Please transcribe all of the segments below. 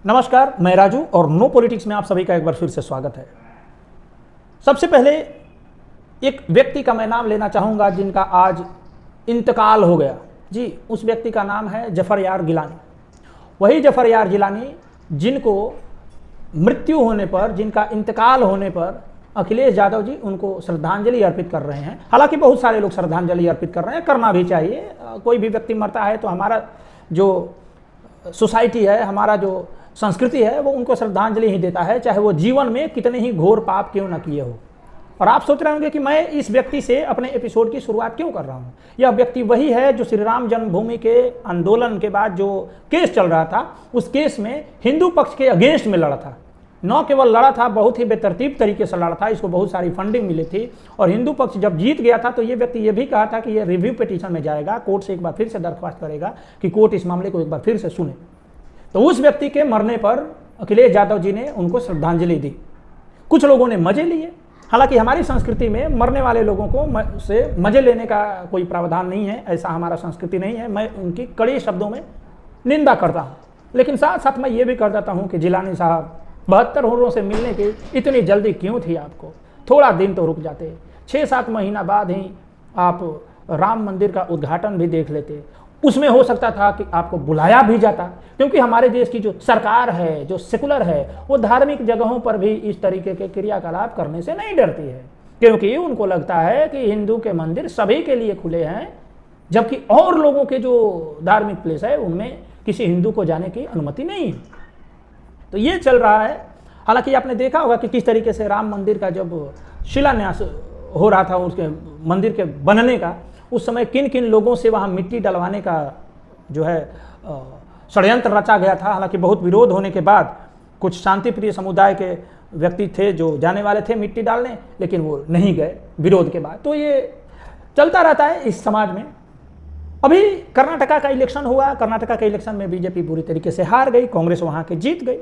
नमस्कार, मैं राजू और नो पॉलिटिक्स में आप सभी का एक बार फिर से स्वागत है। सबसे पहले एक व्यक्ति का मैं नाम लेना चाहूँगा जिनका आज इंतकाल हो गया। जी, उस व्यक्ति का नाम है जफर यार गिलानी। वही जफर यार गिलानी जिनको मृत्यु होने पर, जिनका इंतकाल होने पर अखिलेश यादव जी उनको श्रद्धांजलि अर्पित कर रहे हैं। हालांकि बहुत सारे लोग श्रद्धांजलि अर्पित कर रहे हैं, करना भी चाहिए। कोई भी व्यक्ति मरता है तो हमारा जो सोसाइटी है, हमारा जो संस्कृति है, वो उनको श्रद्धांजलि ही देता है, चाहे वो जीवन में कितने ही घोर पाप क्यों ना किए हो। और आप सोच रहे होंगे कि मैं इस व्यक्ति से अपने एपिसोड की शुरुआत क्यों कर रहा हूँ। यह व्यक्ति वही है जो श्री राम जन्मभूमि के आंदोलन के बाद जो केस चल रहा था, उस केस में हिंदू पक्ष के अगेंस्ट में लड़ा था। न केवल लड़ा था, बहुत ही बेतरतीब तरीके से लड़ा था। इसको बहुत सारी फंडिंग मिली थी और हिंदू पक्ष जब जीत गया था तो ये व्यक्ति ये भी कहा था कि ये रिव्यू पिटीशन में जाएगा, कोर्ट से एक बार फिर से दरख्वास्त करेगा कि कोर्ट इस मामले को एक बार फिर से सुने। तो उस व्यक्ति के मरने पर अखिलेश यादव जी ने उनको श्रद्धांजलि दी। कुछ लोगों ने मजे लिए। हालांकि हमारी संस्कृति में मरने वाले लोगों को से मजे लेने का कोई प्रावधान नहीं है, ऐसा हमारा संस्कृति नहीं है। मैं उनकी कड़े शब्दों में निंदा करता हूँ, लेकिन साथ साथ मैं ये भी कर देता हूँ कि जिलानी साहब 72 होरों से मिलने की इतनी जल्दी क्यों थी आपको? थोड़ा दिन तो रुक जाते। 6-7 महीना बाद ही आप राम मंदिर का उद्घाटन भी देख लेते। उसमें हो सकता था कि आपको बुलाया भी जाता, क्योंकि हमारे देश की जो सरकार है, जो सेकुलर है, वो धार्मिक जगहों पर भी इस तरीके के क्रियाकलाप करने से नहीं डरती है, क्योंकि उनको लगता है कि हिंदू के मंदिर सभी के लिए खुले हैं, जबकि और लोगों के जो धार्मिक प्लेस है उनमें किसी हिंदू को जाने की अनुमति नहीं है। तो ये चल रहा है। हालांकि आपने देखा होगा कि किस तरीके से राम मंदिर का जब शिलान्यास हो रहा था, उसके मंदिर के बनने का, उस समय किन किन लोगों से वहाँ मिट्टी डलवाने का जो है षड्यंत्र रचा गया था। हालांकि बहुत विरोध होने के बाद कुछ शांतिप्रिय समुदाय के व्यक्ति थे जो जाने वाले थे मिट्टी डालने, लेकिन वो नहीं गए विरोध के बाद। तो ये चलता रहता है इस समाज में। अभी कर्नाटका का इलेक्शन हुआ। कर्नाटका के इलेक्शन में बीजेपी बुरी तरीके से हार गई, कांग्रेस वहाँ के जीत गई।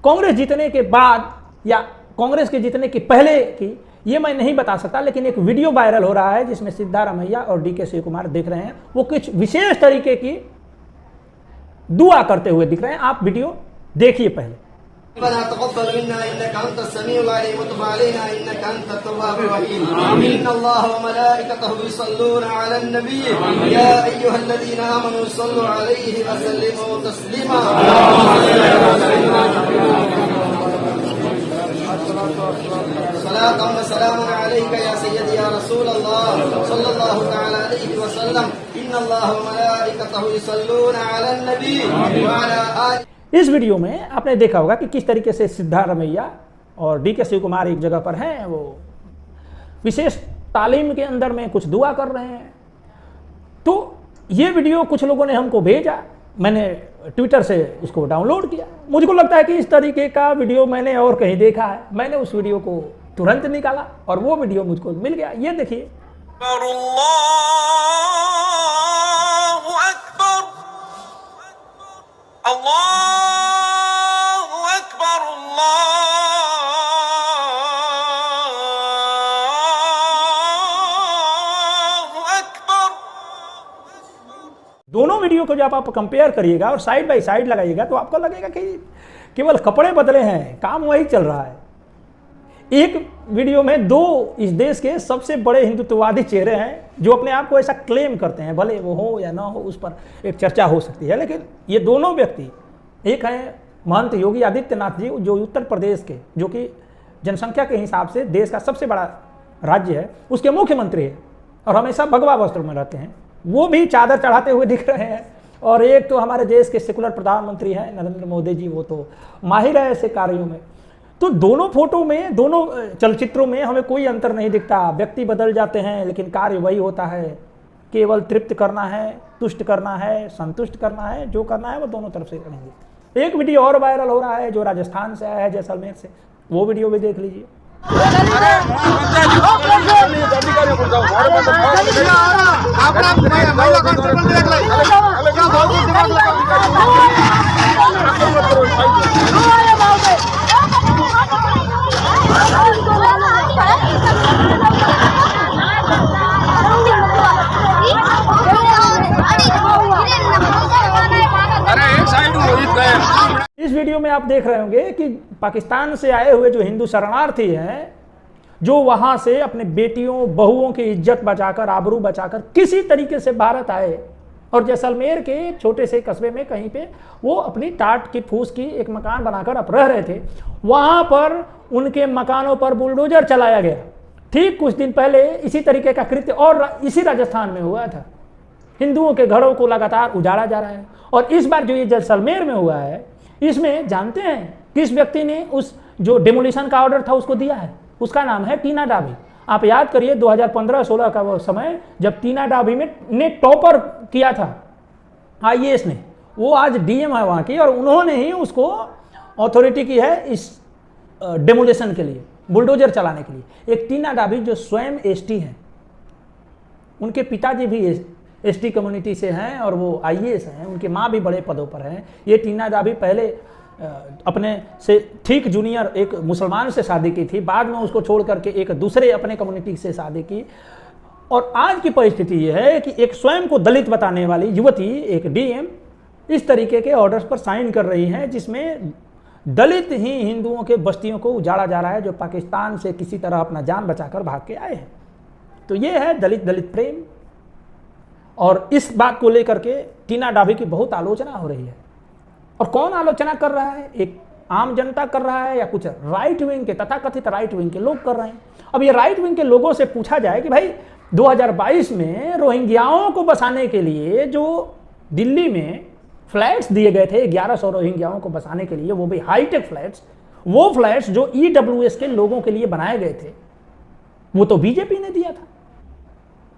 कांग्रेस जीतने के बाद या कांग्रेस के जीतने के पहले की ये मैं नहीं बता सकता, लेकिन एक वीडियो वायरल हो रहा है जिसमें सिद्धारमैया और डीके शिव कुमार दिख रहे हैं। वो कुछ विशेष तरीके की दुआ करते हुए दिख रहे हैं। आप वीडियो देखिए पहले। इस वीडियो में आपने देखा होगा कि किस तरीके से सिद्धारमैया और डीके शिव कुमार एक जगह पर हैं, वो विशेष तालीम के अंदर में कुछ दुआ कर रहे हैं। तो ये वीडियो कुछ लोगों ने हमको भेजा, मैंने ट्विटर से इसको डाउनलोड किया। मुझको लगता है कि इस तरीके का वीडियो मैंने और कहीं देखा है। मैंने उस वीडियो को तुरंत निकाला और वो वीडियो मुझको मिल गया। ये देखिए। दोनों वीडियो को जब आप कंपेयर करिएगा और साइड बाय साइड लगाइएगा तो आपको लगेगा कि केवल कपड़े बदले हैं, काम वही चल रहा है। एक वीडियो में दो इस देश के सबसे बड़े हिंदुत्ववादी चेहरे हैं जो अपने आप को ऐसा क्लेम करते हैं, भले वो हो या ना हो उस पर एक चर्चा हो सकती है, लेकिन ये दोनों व्यक्ति, एक है महंत योगी आदित्यनाथ जी जो उत्तर प्रदेश के, जो कि जनसंख्या के हिसाब से देश का सबसे बड़ा राज्य है, उसके मुख्यमंत्री है और हमेशा भगवा वस्त्र में रहते हैं, वो भी चादर चढ़ाते हुए दिख रहे हैं। और एक तो हमारे देश के सेकुलर प्रधानमंत्री हैं नरेंद्र मोदी जी, वो तो माहिर है ऐसे कार्यों में। तो दोनों फोटो में, दोनों चलचित्रों में हमें कोई अंतर नहीं दिखता। व्यक्ति बदल जाते हैं लेकिन कार्य वही होता है। केवल तृप्त करना है, तुष्ट करना है, संतुष्ट करना है, जो करना है वो दोनों तरफ से करेंगे। एक वीडियो और वायरल हो रहा है जो राजस्थान से आया है, जैसलमेर से, वो वीडियो भी देख लीजिए। वीडियो में आप देख रहे होंगे कि पाकिस्तान से आए हुए जो हिंदू शरणार्थी हैं, जो वहां से अपने बेटियों बहुओं की इज्जत बचाकर, आबरू बचाकर किसी तरीके से भारत आए और जैसलमेर के छोटे से कस्बे में कहीं पे वो अपनी टाट की फूस की एक मकान बनाकर अब रह रहे थे, वहां पर उनके मकानों पर बुलडोजर चलाया गया। ठीक कुछ दिन पहले इसी तरीके का कृत्य और इसी राजस्थान में हुआ था। हिंदुओं के घरों को लगातार उजाड़ा जा रहा है। और इस बार जो ये जैसलमेर में हुआ है, इसमें जानते हैं किस व्यक्ति ने उस जो डेमोलिशन का ऑर्डर था उसको दिया है? उसका नाम है टीना डाबी। आप याद करिए 2015-16 का वो समय जब टीना डाबी ने टॉपर किया था IAS ने, वो आज DM है वहाँ की, और उन्होंने ही उसको अथॉरिटी की है इस डेमोलिशन के लिए, बुलडोजर चलाने के लिए। एक टीना डाबी जो स्वयं ST हैं, उनके पिताजी भी ST कम्युनिटी से हैं और वो IAS हैं, उनकी माँ भी बड़े पदों पर हैं। ये टीना डाबी पहले अपने से ठीक जूनियर एक मुसलमान से शादी की थी, बाद में उसको छोड़ करके एक दूसरे अपने कम्युनिटी से शादी की। और आज की परिस्थिति यह है कि एक स्वयं को दलित बताने वाली युवती, एक DM, इस तरीके के ऑर्डर्स पर साइन कर रही हैं जिसमें दलित ही हिंदुओं के बस्तियों को उजाड़ा जा रहा है, जो पाकिस्तान से किसी तरह अपना जान बचाकर भाग के आए हैं। तो ये है दलित प्रेम। और इस बात को लेकर के टीना डाबी की बहुत आलोचना हो रही है। और कौन आलोचना कर रहा है? एक आम जनता कर रहा है या कुछ राइट विंग के, तथाकथित राइट विंग के लोग कर रहे हैं। अब ये राइट विंग के लोगों से पूछा जाए कि भाई 2022 में रोहिंग्याओं को बसाने के लिए जो दिल्ली में फ्लैट्स दिए गए थे 1100 रोहिंग्याओं को बसाने के लिए, वो भी हाईटेक फ्लैट्स, वो फ्लैट्स जो EWS के लोगों के लिए बनाए गए थे, वो तो बीजेपी ने दिया था।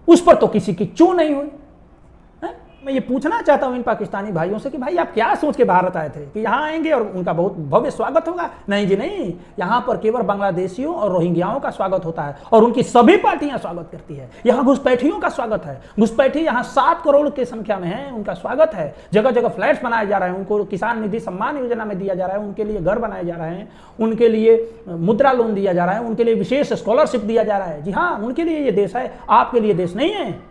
उस पर तो किसी की चू नहीं हुई। मैं ये पूछना चाहता हूं इन पाकिस्तानी भाइयों से कि भाई आप क्या सोच के भारत आए थे कि यहां आएंगे और उनका बहुत भव्य स्वागत होगा? नहीं जी नहीं, यहां पर केवल बांग्लादेशियों और रोहिंग्याओं का स्वागत होता है और उनकी सभी पार्टियां स्वागत करती है। यहां घुसपैठियों का स्वागत है। घुसपैठी यहां 7 करोड़ की संख्या में है, उनका स्वागत है। जगह जगह फ्लैट्स बनाए जा रहे हैं, उनको किसान निधि सम्मान योजना में दिया जा रहा है, उनके लिए घर बनाए जा रहे हैं, उनके लिए मुद्रा लोन दिया जा रहा है, उनके लिए विशेष स्कॉलरशिप दिया जा रहा है। जी हाँ, उनके लिए ये देश है, आपके लिए देश नहीं है।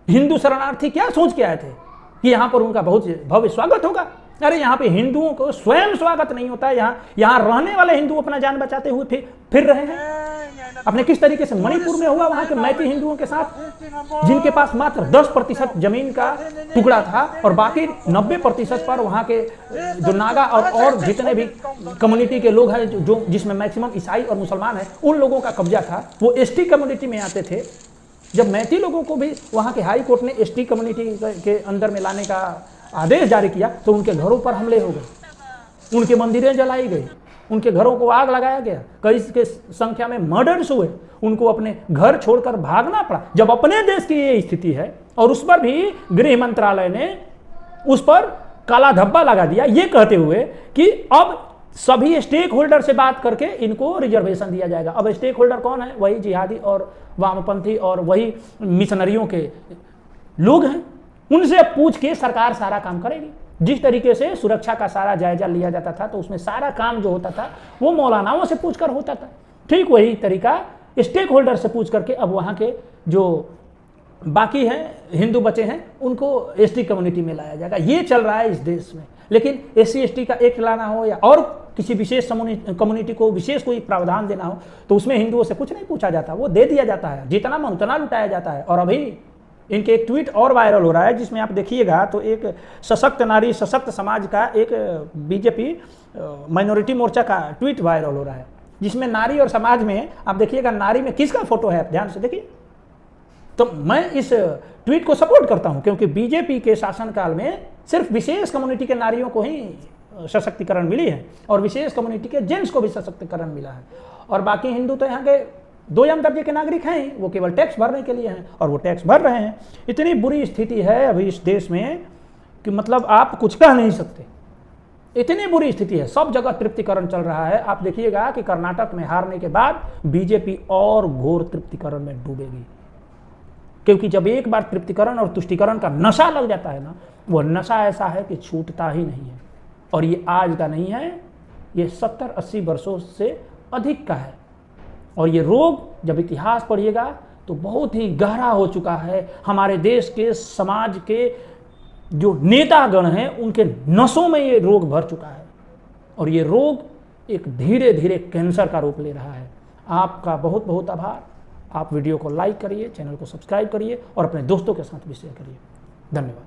हिंदू शरणार्थी क्या सोच के आए थे कि यहां पर उनका बहुत भव्य स्वागत होगा? अरे यहां पे हिंदुओं को स्वयं स्वागत नहीं होता है। यहां रहने वाले हिंदू अपना जान बचाते हुए फिर रहे हैं। अपने किस तरीके से मणिपुर में हुआ वहां के मैती हिंदुओं के साथ, जिनके पास मात्र 10% जमीन का टुकड़ा था और बाकी 90% पर वहां के जो नागा और जितने भी कम्युनिटी के लोग हैं, जो जिसमें मैक्सिमम ईसाई और मुसलमान है, उन लोगों का कब्जा था। वो ST कम्युनिटी में आते थे। जब मैती लोगों को भी वहाँ के हाई कोर्ट ने ST कम्युनिटी के अंदर में लाने का आदेश जारी किया तो उनके घरों पर हमले हो गए, उनके मंदिरें जलाई गई, उनके घरों को आग लगाया गया, कई के संख्या में मर्डर्स हुए, उनको अपने घर छोड़कर भागना पड़ा। जब अपने देश की ये स्थिति है और उस पर भी गृह मंत्रालय ने उस पर काला धब्बा लगा दिया, ये कहते हुए कि अब सभी स्टेक होल्डर से बात करके इनको रिजर्वेशन दिया जाएगा। अब स्टेक होल्डर कौन है? वही जिहादी और वामपंथी और वही मिशनरियों के लोग हैं। उनसे पूछ के सरकार सारा काम करेगी। जिस तरीके से सुरक्षा का सारा जायजा लिया जाता था तो उसमें सारा काम जो होता था वो मौलानाओं से पूछकर होता था, ठीक वही तरीका स्टेक होल्डर से पूछ करके अब वहाँ के जो बाकी हैं हिंदू बचे हैं उनको ST कम्युनिटी में लाया जाएगा। ये चल रहा है इस देश में। लेकिन SC ST का एक्ट लाना हो या और किसी विशेष कम्युनिटी को विशेष कोई प्रावधान देना हो तो उसमें हिंदुओं से कुछ नहीं पूछा जाता, वो दे दिया जाता है, जितना मन उतना लुटाया जाता है। और अभी इनके एक ट्वीट और वायरल हो रहा है जिसमें आप देखिएगा तो एक सशक्त नारी सशक्त समाज का एक बीजेपी माइनॉरिटी मोर्चा का ट्वीट वायरल हो रहा है, जिसमें नारी और समाज में आप देखिएगा नारी में किसका फोटो है, ध्यान से देखिए। तो मैं इस ट्वीट को सपोर्ट करता हूं क्योंकि बीजेपी के शासनकाल में सिर्फ विशेष कम्युनिटी के नारियों को ही सशक्तिकरण मिली है और विशेष कम्युनिटी के जेंट्स को भी सशक्तिकरण मिला है। और बाकी हिंदू तो यहाँ के 2 दर्जे के नागरिक हैं, वो केवल टैक्स भरने के लिए हैं और वो टैक्स भर रहे हैं। इतनी बुरी स्थिति है अभी इस देश में कि मतलब आप कुछ कह नहीं सकते, इतनी बुरी स्थिति है। सब जगह तृप्तिकरण चल रहा है। आप देखिएगा कि कर्नाटक में हारने के बाद बीजेपी और घोर तृप्तिकरण में डूबेगी, क्योंकि जब एक बार तृप्तिकरण और तुष्टिकरण का नशा लग जाता है ना, वो नशा ऐसा है कि छूटता ही नहीं है। और ये आज का नहीं है, ये 70-80 वर्षों से अधिक का है। और ये रोग जब इतिहास पढ़िएगा तो बहुत ही गहरा हो चुका है। हमारे देश के समाज के जो नेतागण हैं उनके नसों में ये रोग भर चुका है और ये रोग एक धीरे धीरे कैंसर का रूप ले रहा है। आपका बहुत बहुत आभार। आप वीडियो को लाइक करिए, चैनल को सब्सक्राइब करिए और अपने दोस्तों के साथ भी शेयर करिए। धन्यवाद।